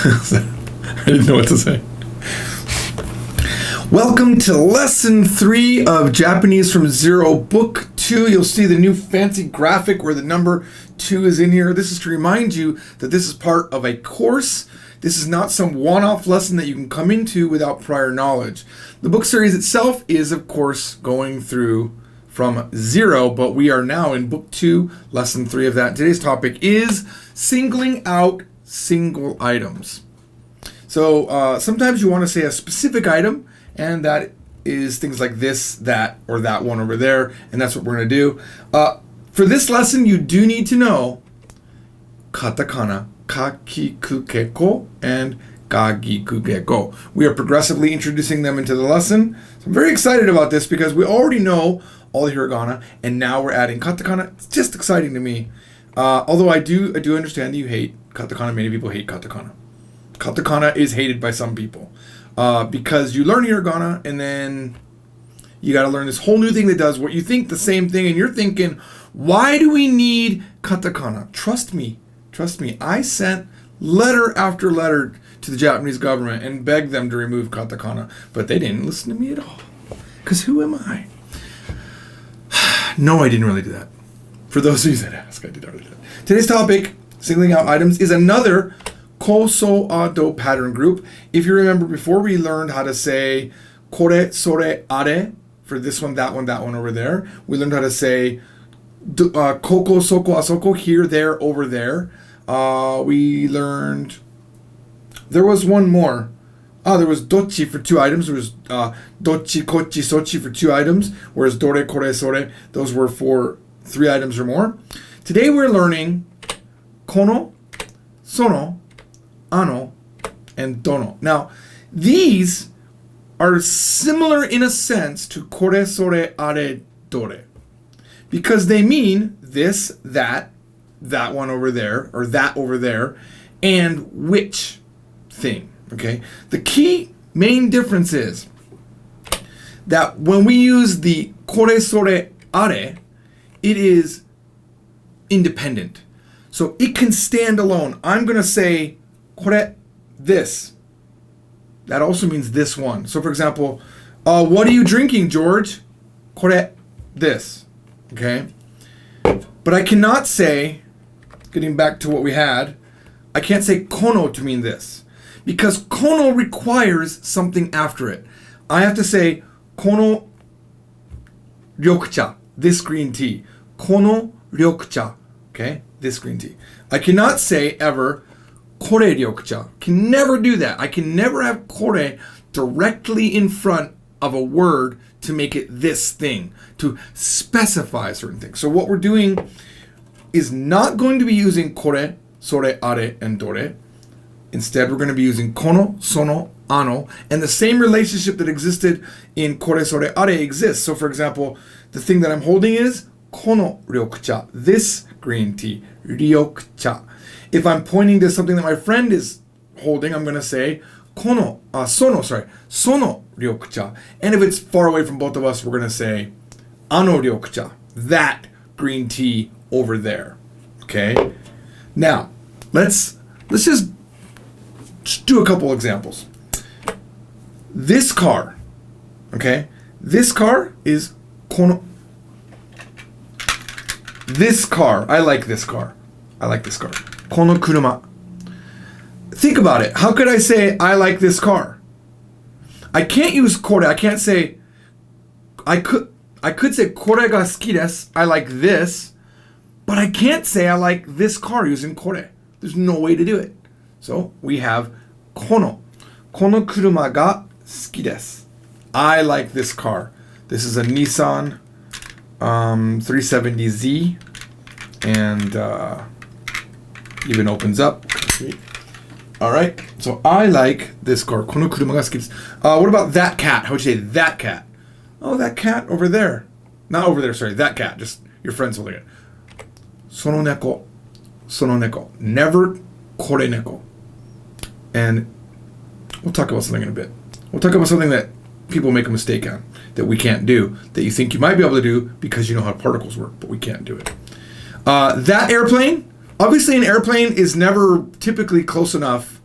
I didn't know what to say. Welcome to Lesson 3 of Japanese from Zero, Book 2. You'll see the new fancy graphic where the number 2 is in here. This is to remind you that this is part of a course. This is not some one-off lesson that you can come into without prior knowledge. The book series itself is, of course, going through from 0, but we are now in Book 2, Lesson 3 of that. Today's topic is singling out single items. So sometimes you want to say a specific item, and that is things like this, that, or that one over there, and that's what we're going to do. For this lesson, you do need to know katakana, kakikukeko, and gagikukeko. We are progressively introducing them into the lesson. So I'm very excited about this because we already know all the hiragana, and now we're adding katakana. It's just exciting to me. Although I do understand that you hate katakana. Many people hate katakana. Katakana is hated by some people. Because you learn hiragana and then you got to learn this whole new thing that does what you think the same thing, and you're thinking, why do we need katakana? Trust me, I sent letter after letter to the Japanese government and begged them to remove katakana, but they didn't listen to me at all. Because who am I? No, I didn't really do that. For those of you that ask, I did already do that. Today's topic, singling out items, is another ko so ado pattern group. If you remember, before we learned how to say kore, sore, are for this one, that one over there. We learned how to say koko, soko, asoko, here, there, over there. We learned, there was one more. There was dochi for 2 items. There was dochi, kochi, sochi for 2 items, whereas dore, kore, sore, those were for 3 items or more. Today we're learning kono, sono, ano, and dono. Now, these are similar in a sense to kore, sore, are, dore, because they mean this, that one over there, or that over there, and which thing, okay? The key main difference is that when we use the kore, sore, are, it is independent. So it can stand alone. I'm going to say kore, this. That also means this one. So for example, what are you drinking, George? Kore, this. Okay? But I cannot say, getting back to what we had, I can't say kono to mean this. Because kono requires something after it. I have to say kono ryokucha, this green tea. Kono ryokucha. Okay? This green tea. I cannot say ever kore ryokucha. Can never do that. I can never have kore directly in front of a word to make it this thing, to specify certain things. So what we're doing is not going to be using kore, sore, are, and dore. Instead, we're going to be using kono, sono, ano, and the same relationship that existed in kore, sore, are exists. So for example, the thing that I'm holding is kono ryokucha, this green tea, ryokucha. If I'm pointing to something that my friend is holding, I'm going to say sono ryokucha. And if it's far away from both of us, we're going to say ano ryokucha, that green tea over there. Okay? Now, let's just do a couple examples. This car, okay? This car is kono. This car, I like this car. Kono kuruma. Think about it. How could I say I like this car? I can't use kore. I can't say, I could say kore ga suki desu. I like this, but I can't say I like this car using kore. There's no way to do it. So we have kono. Kono kuruma ga suki desu. I like this car. This is a Nissan 370Z, and even opens up. All right. So I like this car. Kono kuruma ga suki desu. What about that cat? How would you say that cat? Oh, that cat over there. Not over there, sorry. That cat. Just your friend's holding it. Sono neko. Never kore neko. And we'll talk about something in a bit. We'll talk about something that people make a mistake on, that we can't do, that you think you might be able to do because you know how particles work, but we can't do it. That airplane, obviously an airplane is never typically close enough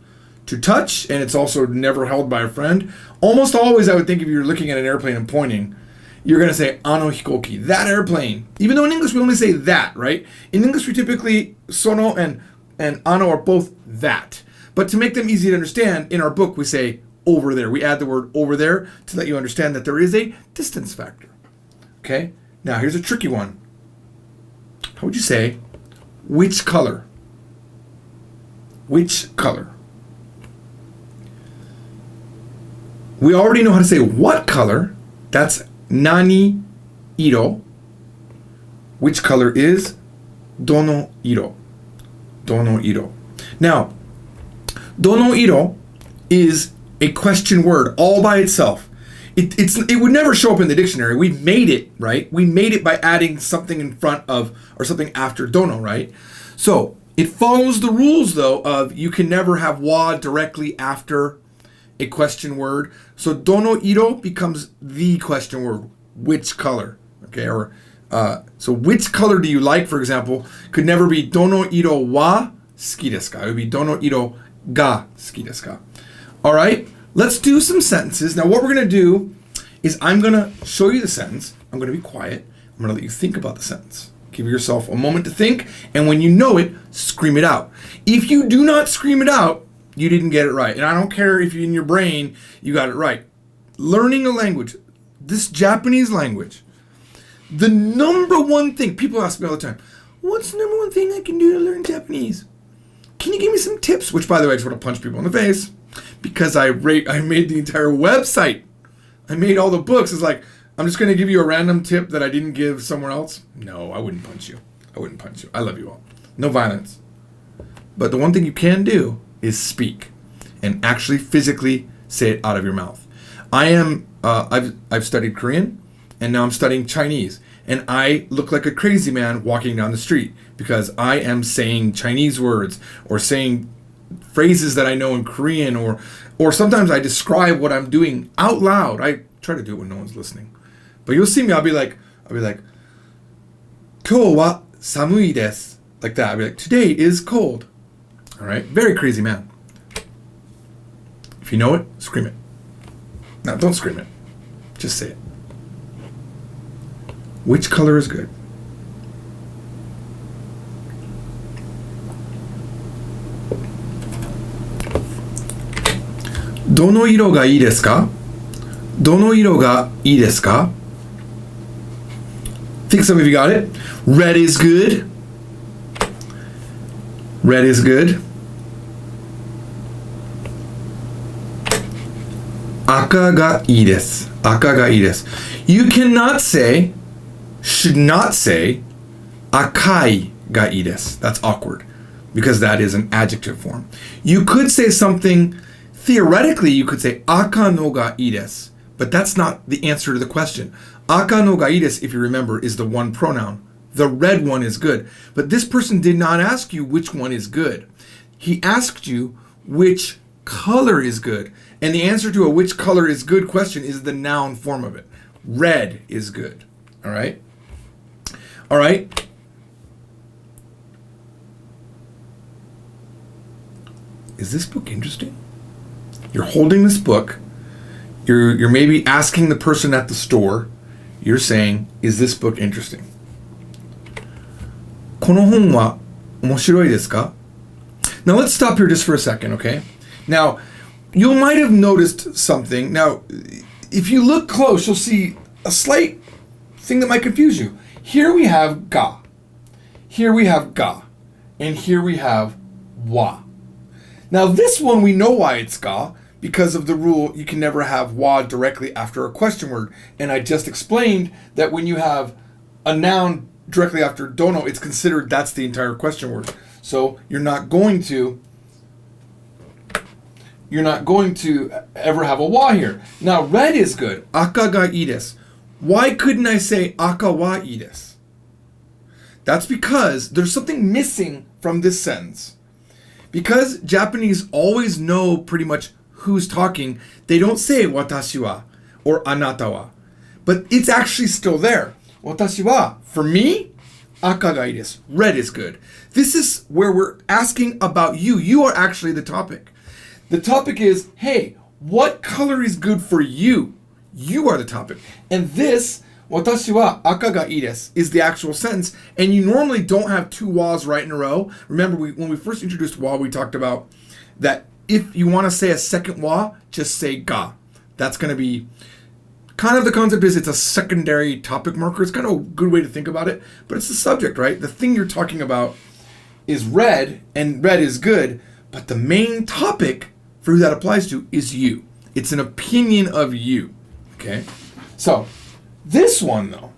to touch, and it's also never held by a friend. Almost always, I would think if you're looking at an airplane and pointing, you're going to say ano hikoki, that airplane. Even though in English we only say that, right? In English we typically, sono and ano are both that. But to make them easy to understand, in our book we say over there. We add the word over there to let you understand that there is a distance factor. Okay? Now here's a tricky one. How would you say, which color? Which color? We already know how to say what color. That's nani iro. Which color is dono iro. Dono iro. Now, dono iro is a question word all by itself. It would never show up in the dictionary. We made it, right? We made it by adding something in front of or something after dono, right? So it follows the rules, though, of you can never have wa directly after a question word. So dono iro becomes the question word. Which color? Okay, or so which color do you like, for example, could never be dono iro wa suki desu ka? It would be dono iro ga suki desu ka? All right, let's do some sentences. Now what we're going to do is I'm going to show you the sentence. I'm going to be quiet. I'm going to let you think about the sentence. Give yourself a moment to think, and when you know it, scream it out. If you do not scream it out, you didn't get it right. And I don't care if in your brain you got it right. Learning a language, this Japanese language, the number one thing, people ask me all the time, what's the number one thing I can do to learn Japanese? Can you give me some tips? Which, by the way, I just want to punch people in the face because I made the entire website. I made all the books. It's like, I'm just going to give you a random tip that I didn't give somewhere else. No, I wouldn't punch you. I wouldn't punch you. I love you all. No violence. But the one thing you can do is speak and actually physically say it out of your mouth. I've studied Korean and now I'm studying Chinese, and I look like a crazy man walking down the street because I am saying Chinese words or saying phrases that I know in Korean, or sometimes I describe what I'm doing out loud. I try to do it when no one's listening. But you'll see me, I'll be like, 今日は寒いです like that. I'll be like, today is cold. All right, very crazy man. If you know it, scream it. No, don't scream it. Just say it. Which color is good? Dono iro ga ii desu ka? Dono iro ga ii desu ka? Think some of you got it. Red is good. Red is good. Aka ga ii desu. Aka ga ii desu. You cannot say, should not say, akai ga ii desu. That's awkward because that is an adjective form. You could say something, theoretically you could say aka no ga ii desu, but that's not the answer to the question. Aka no ga ii desu, if you remember, is the one pronoun. The red one is good. But this person did not ask you which one is good. He asked you which color is good. And the answer to a which color is good question is the noun form of it. Red is good. All right? All right? Is this book interesting? You're holding this book. You're maybe asking the person at the store. You're saying, is this book interesting? この本は面白いですか? Now let's stop here just for a second, okay? Now, you might have noticed something. Now, if you look close, you'll see a slight thing that might confuse you. Here we have ga. Here we have ga. And here we have wa. Now, this one, we know why it's ga, because of the rule you can never have wa directly after a question word. And I just explained that when you have a noun directly after dono, it's considered that's the entire question word. So you're not going to ever have a wa here. Now, red is good. Aka ga ii desu. Why couldn't I say aka wa ii desu? That's because there's something missing from this sentence. Because Japanese always know pretty much who's talking, they don't say watashi wa or anata wa. But it's actually still there. Watashi wa, for me, aka ga ii desu. Red is good. This is where we're asking about you. You are actually the topic. The topic is, hey, what color is good for you? You are the topic. And this, 私は赤がいいです is the actual sentence. And you normally don't have two wa's right in a row. Remember, when we first introduced wa, we talked about that if you want to say a second wa, just say ga. That's going to be kind of the concept is it's a secondary topic marker. It's kind of a good way to think about it. But it's the subject, right? The thing you're talking about is red, and red is good. But the main topic for who that applies to is you. It's an opinion of you. Okay? So, this one, though.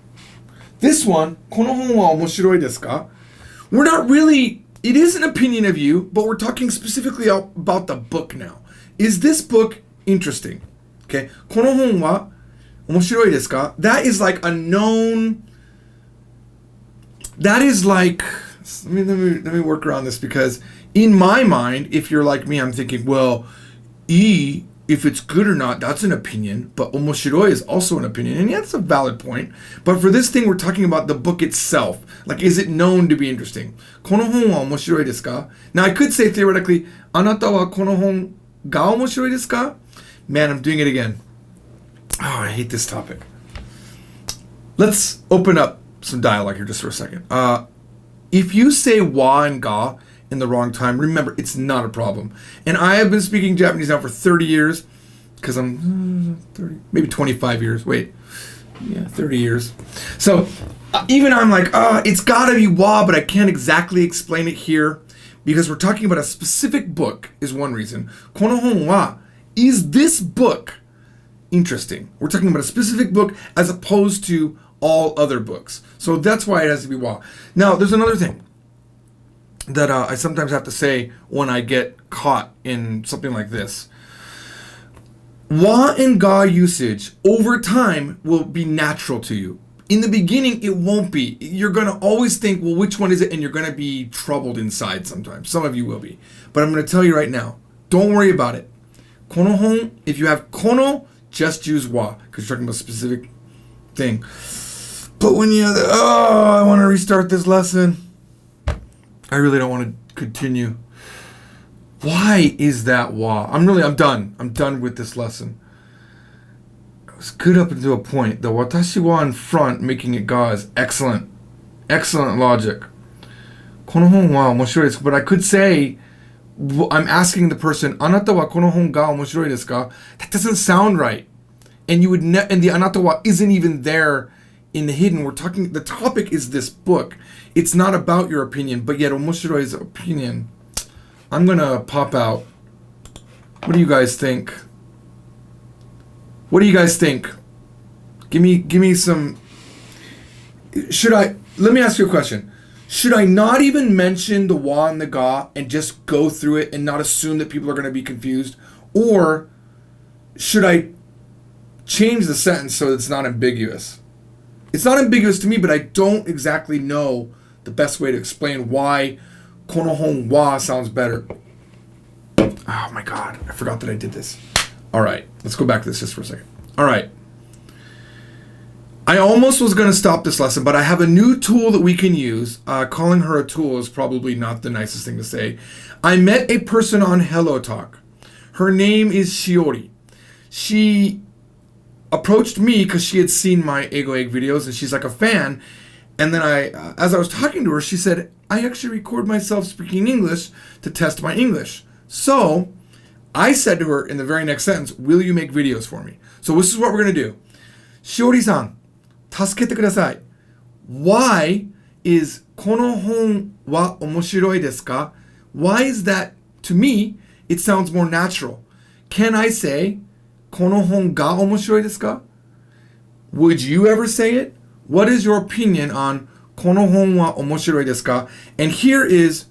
This one, この本は面白いですか? We're not really, it is an opinion of you, but we're talking specifically about the book now. Is this book interesting? Okay? この本は面白いですか? That is like a known, that is like, let me work around this because in my mind, if you're like me, I'm thinking, well, if it's good or not, that's an opinion, but 面白い is also an opinion, and yeah, that's a valid point. But for this thing, we're talking about the book itself. Like, is it known to be interesting? この本は面白いですか? Now, I could say theoretically, あなたはこの本が面白いですか? Man, I'm doing it again. Oh, I hate this topic. Let's open up some dialogue here just for a second. If you say wa and ga in the wrong time, remember, it's not a problem. And I have been speaking Japanese now for 30 years, because I'm 30, maybe 25 years. Wait, yeah, 30 years. So even I'm like, it's gotta be wa, but I can't exactly explain it here, because we're talking about a specific book is one reason. この本は, is this book interesting? We're talking about a specific book as opposed to all other books. So that's why it has to be wa. Now, there's another thing that I sometimes have to say when I get caught in something like this. Wa and ga usage over time will be natural to you. In the beginning, it won't be. You're going to always think, well, which one is it? And you're going to be troubled inside sometimes. Some of you will be. But I'm going to tell you right now, don't worry about it. この本, if you have この, just use wa, because you're talking about a specific thing. But when you have the, I want to restart this lesson. I really don't want to continue. Why is that wa? I'm done. I'm done with this lesson. It was good up until a point. The watashi wa in front, making it ga, is excellent. Excellent logic. この本は面白いですか? But I could say, I'm asking the person, あなたはこの本が面白いですか? That doesn't sound right. And you would and the あなたは isn't even there in the hidden. We're talking, the topic is this book. It's not about your opinion, but yet 面白い is opinion. I'm gonna pop out. What do you guys think? What do you guys think? Give me some. Let me ask you a question. Should I not even mention the wa and the ga and just go through it and not assume that people are going to be confused? Or should I change the sentence so it's not ambiguous? It's not ambiguous to me, but I don't exactly know the best way to explain why この本は sounds better. Oh my God, I forgot that I did this. All right, let's go back to this just for a second. All right. I almost was going to stop this lesson, but I have a new tool that we can use. Calling her a tool is probably not the nicest thing to say. I met a person on Hello Talk. Her name is Shiori. She approached me because she had seen my Ego Egg videos and she's like a fan. And then as I was talking to her, she said, I actually record myself speaking English to test my English. So I said to her in the very next sentence, will you make videos for me? So this is what we're going to do. Shiori-san, 助けてください. Why is この本は面白いですか? Why is that, to me, it sounds more natural. Can I say この本が面白いですか? Would you ever say it? What is your opinion on この本は面白いですか? And here is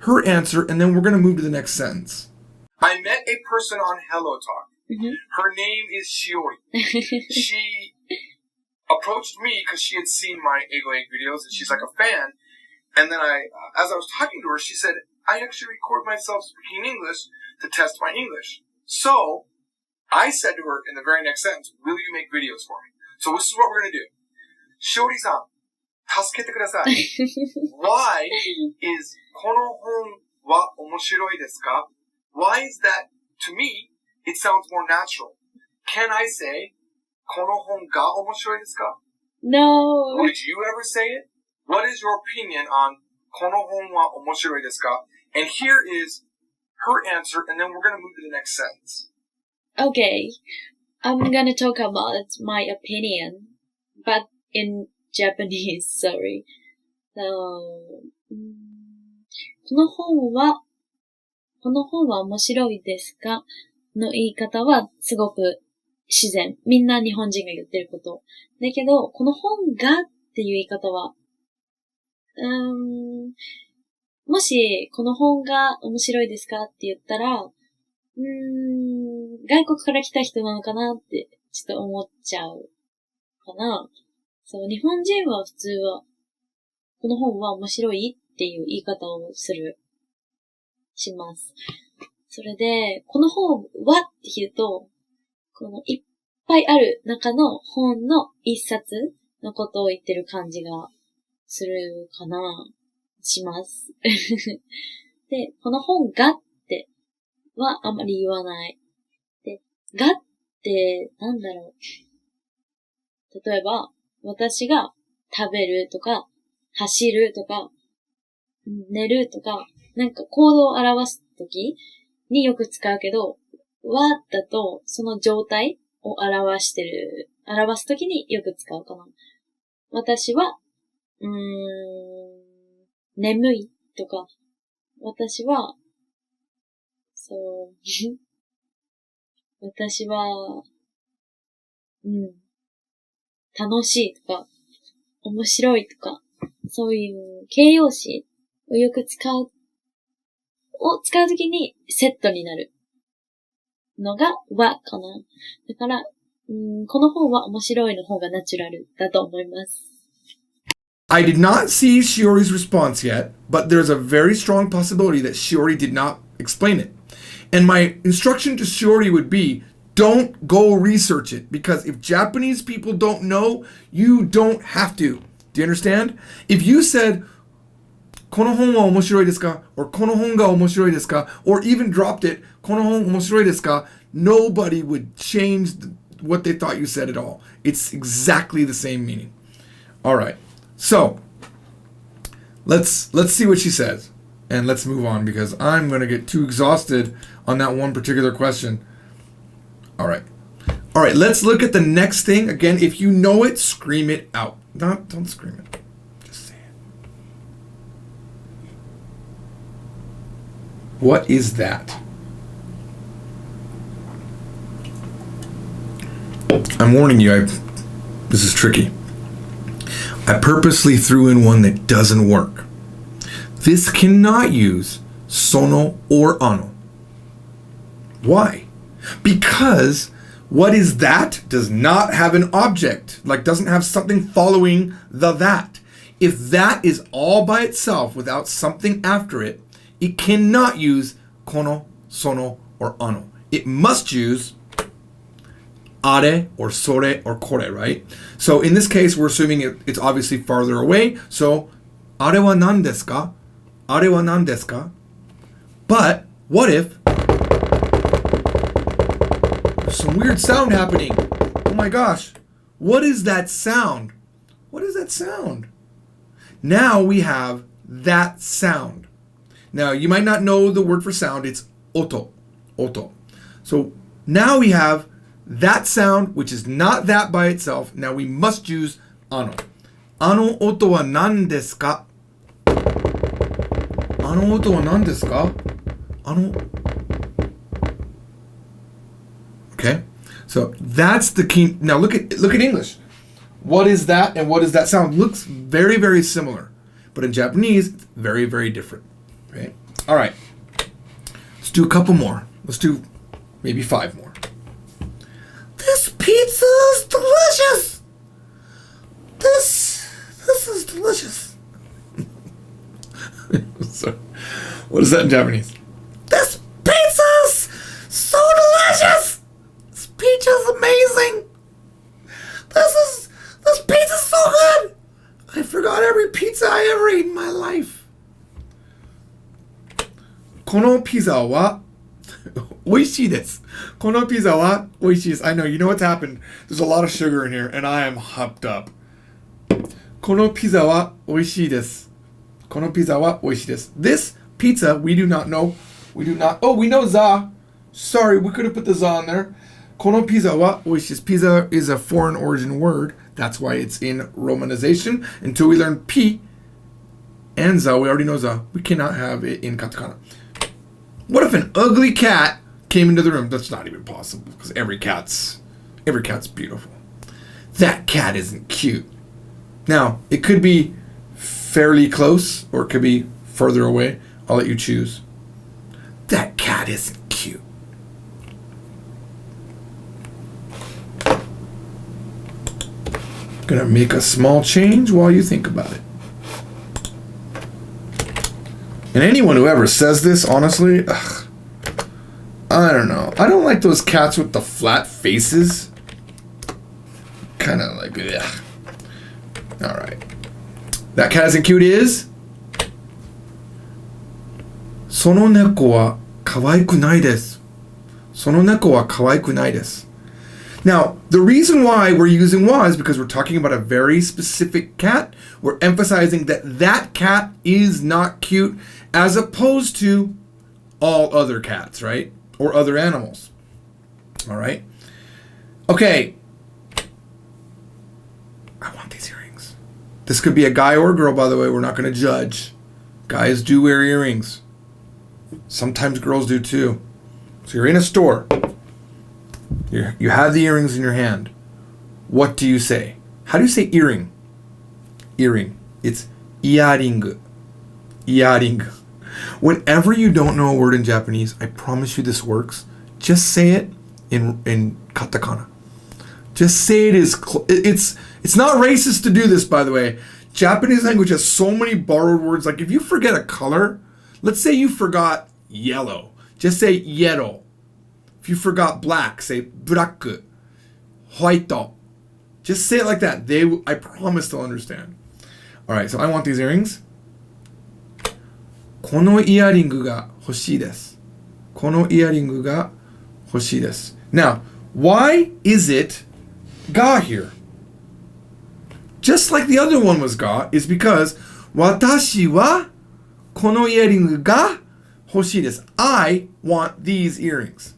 her answer, and then we're going to move to the next sentence. I met a person on Hello Talk. Mm-hmm. Her name is Shiori. She approached me because she had seen my Ego Egg videos, and she's like a fan. And then as I was talking to her, she said, I actually record myself speaking English to test my English. So I said to her in the very next sentence, will you make videos for me? So this is what we're going to do. Shiori-san, 助けてください. Why is この本は面白いですか? Why is that, to me, it sounds more natural. Can I say, この本が面白いですか? No. Would you ever say it? What is your opinion on この本は面白いですか? And here is her answer, and then we're going to move to the next sentence. Okay. I'm gonna talk about my opinion, but in Japanese, sorry. So, この本は面白いですかの言い方はすごく自然。みんな日本人が言ってること。だけど、この本がっていう言い方は、もし、この本が面白いですかって言ったら、外国から来た人なのかなって、ちょっと思っちゃうかな。そう、日本人は普通は、この本は面白いっていう言い方をします。それで、この本はって言うと、このいっぱいある中の本の一冊のことを言ってる感じがするかな、します。で、この本がってはあまり言わない。で、がってなんだろう。例えば、私が食べるとか、走るとか、寝るとか、なんか行動を表すときによく使うけど、はだとその状態を表すときによく使うかな。私は、眠いとか、私は、私は、楽しいとか、面白いとか、そういう形容詞をよく使うときにセットになるのがはかな。だから、この本は面白いの方がナチュラルだと思います。I did not see Shiori's response yet, but there's a very strong possibility that Shiori did not explain it. And my instruction to Shiori would be, don't go research it, because if Japanese people don't know, you don't have to. Do you understand? If you said, この本は面白いですか? Or この本が面白いですか? Or even dropped it, この本面白いですか? Nobody would change what they thought you said at all. It's exactly the same meaning. All right. So, let's see what she says. And let's move on because I'm going to get too exhausted on that one particular question. All right, let's look at the next thing. Again, if you know it, scream it out. Don't scream it. Just say it. What is that? I'm warning you, this is tricky. I purposely threw in one that doesn't work. This cannot use sono or ano. Why? Because what is that does not have an object, like doesn't have something following the that. If that is all by itself without something after it, it cannot use kono, sono, or ano. It must use are or sore or kore, right? So in this case, we're assuming it's obviously farther away. So, are wa nan desu ka? Are wa nan desu ka? But what if there's some weird sound happening? Oh my gosh. What is that sound? What is that sound? Now we have that sound. Now, you might not know the word for sound. It's oto. Oto. So now we have that sound, which is not that by itself. Now we must use ano. Ano oto wa nan desu ka? Ano oto wa nan desu ka? Ano. Okay, so that's the key. Now look at English. What is that and what does that sound? Looks very, very similar, but in Japanese, it's very, very different. Okay. All right. Let's do a couple more. Let's do maybe 5 more. This pizza is delicious. This is delicious. So, what is that in Japanese? This pizza is so delicious. This pizza is amazing. This pizza is so good. I forgot every pizza I ever ate in my life. このピザは美味しいです。このピザは美味しいです。I know, you know what's happened. There's a lot of sugar in here, and I am hopped up. このピザは美味しいです。このピザは美味しいです。This pizza, we do not know. We do not. Oh, we know za. Sorry, we could have put the za in there. このピザは美味しいです。Pizza is a foreign origin word. That's why it's in romanization. Until we learn pi and za, we already know za. We cannot have it in katakana. What if an ugly cat came into the room? That's not even possible because every cat's beautiful. That cat isn't cute. Now, it could be fairly close or it could be further away. I'll let you choose. That cat isn't cute. Gonna make a small change while you think about it. And anyone who ever says this, honestly, I don't know. I don't like those cats with the flat faces. Kind of like, ugh. All right. That cat isn't cute is? その猫は可愛くないです。その猫は可愛くないです。Now, the reason why we're using wa is because we're talking about a very specific cat. We're emphasizing that that cat is not cute as opposed to all other cats, right? Or other animals. All right? Okay. I want these earrings. This could be a guy or a girl, by the way. We're not going to judge. Guys do wear earrings. Sometimes girls do too. So you're in a store. You have the earrings in your hand. What do you say? How do you say earring? Earring. It's iaring. Iaring. Whenever you don't know a word in Japanese, I promise you this works. Just say it in katakana. Just say it as it's not racist to do this, by the way. Japanese language has so many borrowed words. Like if you forget a color, let's say you forgot yellow. Just say yellow. If you forgot black, say black. White. Just say it like that. I promise they'll understand. All right, so I want these earrings. このイヤリングが欲しいです。このイヤリングが欲しいです。Now, why is it ga here? Just like the other one was ga, is because 私はこのイヤリングが欲しいです。I want these earrings.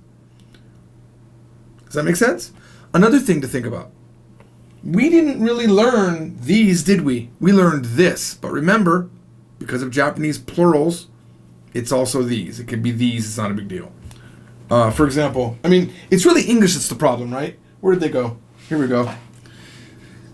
Does that make sense? Another thing to think about. We didn't really learn these, did we? We learned this. But remember, because of Japanese plurals, it's also these. It can be these. It's not a big deal. For example, I mean, it's really English that's the problem, right? Where did they go? Here we go.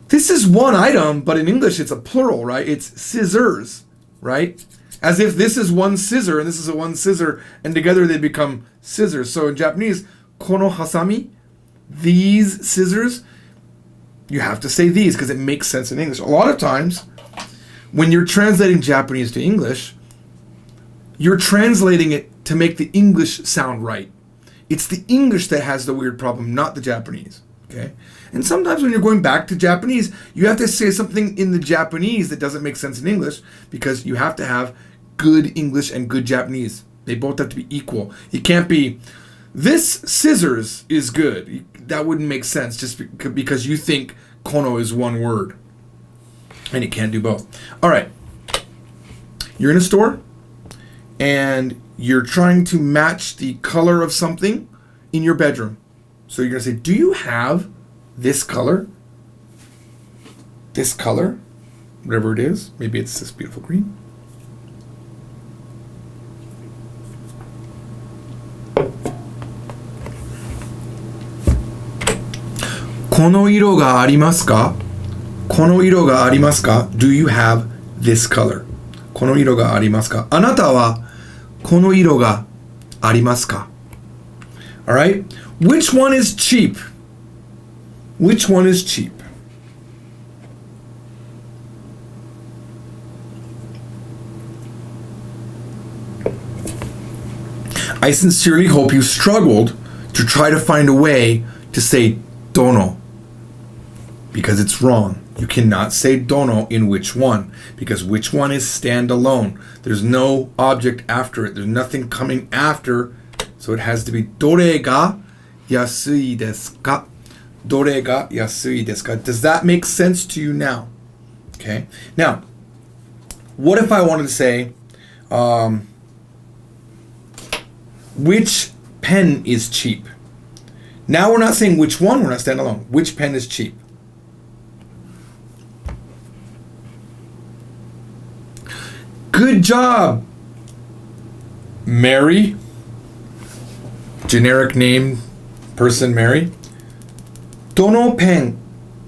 This is one item, but in English it's a plural, right? It's scissors, right? As if this is one scissor and this is a one scissor, and together they become scissors. So in Japanese, kono hasami, these scissors, you have to say these because it makes sense in English. A lot of times, when you're translating Japanese to English, you're translating it to make the English sound right. It's the English that has the weird problem, not the Japanese. Okay? And sometimes when you're going back to Japanese, you have to say something in the Japanese that doesn't make sense in English because you have to have good English and good Japanese. They both have to be equal. It can't be, this scissors is good. That wouldn't make sense just because you think kono is one word. And you can't do both. All right. You're in a store and you're trying to match the color of something in your bedroom. So you're going to say, do you have this color? This color? Whatever it is. Maybe it's this beautiful green. Kono iro ga arimasu ka? Kono iro ga arimasu ka? Do you have this color? Kono iro ga arimasu ka? Anata wa kono iro ga arimasu ka? All right? Which one is cheap? Which one is cheap? I sincerely hope you struggled to try to find a way to say dono. Because it's wrong. You cannot say dono in which one. Because which one is standalone. There's no object after it. There's nothing coming after So it has to be どれが安いですか?どれが安いですか? Does that make sense to you now? Okay. Now, what if I wanted to say, which pen is cheap? Now we're not saying which one, we're not standing alone. Which pen is cheap? Good job, Mary. Generic name, person Mary. どのペン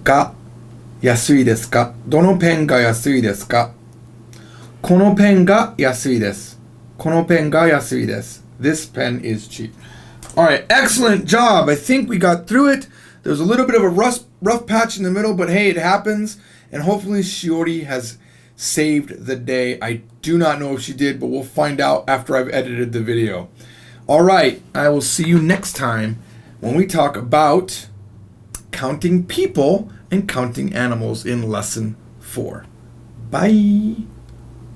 が安いですか?どのペンが安いですか?このペンが安いです。このペンが安いです。This pen is cheap. Alright, excellent job. I think we got through it. There was a little bit of a rough patch in the middle, but hey, it happens. And hopefully Shiori has saved the day. I do not know if she did, but we'll find out after I've edited the video. Alright, I will see you next time when we talk about counting people and counting animals in lesson 4. Bye.